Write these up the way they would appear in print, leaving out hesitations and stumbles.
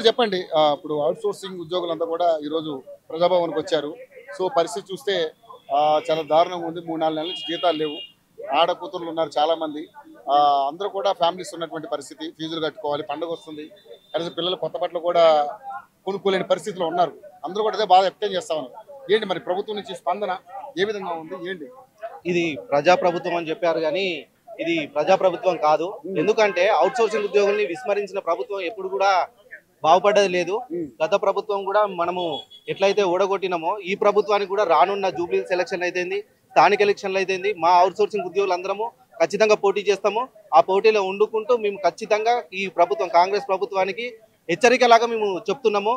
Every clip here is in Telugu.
చెప్పండి. ఇప్పుడు అవుట్ సోర్సింగ్ ఉద్యోగులంతా కూడా ఈరోజు ప్రజాభవన్కి వచ్చారు. సో పరిస్థితి చూస్తే చాలా దారుణంగా ఉంది. 3-4 నెలల నుంచి జీతాలు లేవు. ఆడ కూతుర్లు ఉన్నారు చాలామంది. అందరూ కూడా ఫ్యామిలీస్ ఉన్నటువంటి పరిస్థితి. ఫీజులు కట్టుకోవాలి, పండుగ వస్తుంది. కనీసం పిల్లలు కొత్త బట్టలు కూడా కొనుక్కోలేని పరిస్థితిలో ఉన్నారు. అందరూ కూడా అదే బాధ వ్యక్తం చేస్తా ఉన్నారు. ఏంటి మరి ప్రభుత్వం నుంచి స్పందన ఏ విధంగా ఉంది ఏంటి? ఇది ప్రజాప్రభుత్వం అని చెప్పారు కానీ ఇది ప్రజాప్రభుత్వం కాదు. ఎందుకంటే అవుట్ సోర్సింగ్ ఉద్యోగుల్ని విస్మరించిన ప్రభుత్వం ఎప్పుడు కూడా బాగుపడ్డది లేదు. గత ప్రభుత్వం కూడా మనము ఎట్లయితే ఓడగొట్టినామో ఈ ప్రభుత్వానికి కూడా రానున్న జూబ్లీ ఎలక్షన్ అయితేంది, స్థానిక ఎలక్షన్లు అయితేంది, మా అవుట్ సోర్సింగ్ ఉద్యోగులందరము ఖచ్చితంగా పోటీ చేస్తాము. ఆ పోటీలో వండుకుంటూ మేము ఖచ్చితంగా ఈ ప్రభుత్వం కాంగ్రెస్ ప్రభుత్వానికి హెచ్చరికలాగా మేము చెప్తున్నాము.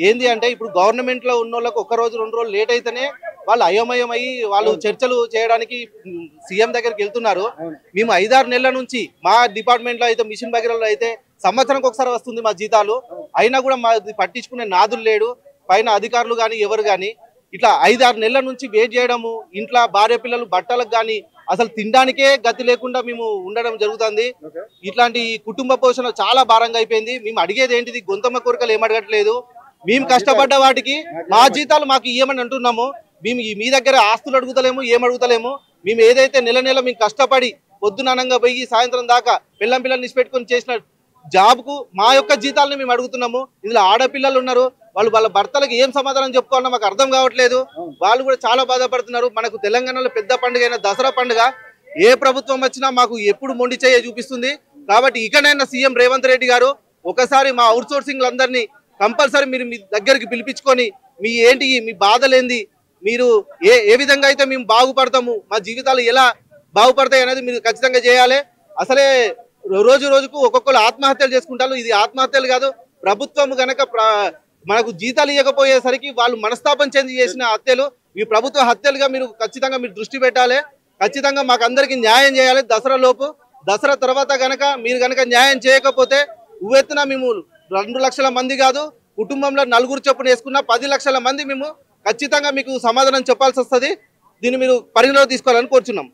ఏంది అంటే ఇప్పుడు గవర్నమెంట్ లో ఉన్న వాళ్ళకి 1 రోజు 2 రోజులు లేట్ అయితేనే వాళ్ళు అయోమయం అయ్యి వాళ్ళు చర్చలు చేయడానికి సీఎం దగ్గరికి వెళ్తున్నారు. మేము 5-6 నెలల నుంచి మా డిపార్ట్మెంట్ లో అయితే మిషన్ భగీరథలో అయితే సంవత్సరానికి ఒకసారి వస్తుంది మా జీతాలు. అయినా కూడా మాది పట్టించుకునే నాదులు లేడు. పైన అధికారులు కానీ ఎవరు కానీ ఇట్లా 5-6 నెలల నుంచి వెయిట్ చేయడము, ఇంట్లో భార్య పిల్లలు బట్టలకు కానీ అసలు తినడానికే గతి లేకుండా మేము ఉండడం జరుగుతుంది. ఇట్లాంటి కుటుంబ పోషణ చాలా భారంగా అయిపోయింది. మేము అడిగేది ఏంటిది, గొంతమ్మ కోరికలు ఏమడగట్లేదు. మేము కష్టపడ్డ వాటికి మా జీతాలు మాకు ఇవ్వమని అంటున్నాము. మేము మీ దగ్గర ఆస్తులు అడుగుతలేము, ఏమడుగుతలేము. మేము ఏదైతే నెల నెల మేము కష్టపడి పొద్దుననంగా పోయి సాయంత్రం దాకా పిల్లల్ని నిష్పెట్టుకొని చేసిన జాబ్కు మా యొక్క జీతాలను మేము అడుగుతున్నాము. ఇందులో ఆడపిల్లలు ఉన్నారు. వాళ్ళ భర్తలకు ఏం సమాధానం చెప్పుకోవాలన్నా మాకు అర్థం కావట్లేదు. వాళ్ళు కూడా చాలా బాధపడుతున్నారు. మనకు తెలంగాణలో పెద్ద పండుగ అయిన దసరా పండుగ ఏ ప్రభుత్వం వచ్చినా మాకు ఎప్పుడు మొండి చేయ చూపిస్తుంది. కాబట్టి ఇకనైనా సీఎం రేవంత్ రెడ్డి గారు ఒకసారి మా అవుట్ సోర్సింగ్ అందరినీ కంపల్సరీ మీరు మీ దగ్గరికి పిలిపించుకొని మీ బాధలేంది, మీరు ఏ విధంగా అయితే మేము బాగుపడతాము, మా జీవితాలు ఎలా బాగుపడతాయి అనేది మీరు ఖచ్చితంగా చేయాలి. అసలే రోజు రోజుకు ఒక్కొక్కరు ఆత్మహత్యలు చేసుకుంటారు. ఇది ఆత్మహత్యలు కాదు. ప్రభుత్వం గనక మనకు జీతాలు ఇవ్వకపోయేసరికి వాళ్ళు మనస్తాపం చెంది చేసిన హత్యలు ఈ ప్రభుత్వ హత్యలుగా మీరు ఖచ్చితంగా దృష్టి పెట్టాలి. ఖచ్చితంగా మాకు అందరికీ న్యాయం చేయాలి. దసరా తర్వాత మీరు గనక న్యాయం చేయకపోతే ఉవ్వెత్తున మేము 2 లక్షల మంది కాదు, కుటుంబంలో 4 చొప్పున వేసుకున్న 10 లక్షల మంది మేము ఖచ్చితంగా మీకు సమాధానం చెప్పాల్సి వస్తుంది. దీన్ని మీరు పరిగణలోకి తీసుకోవాలని కోరుచున్నాం.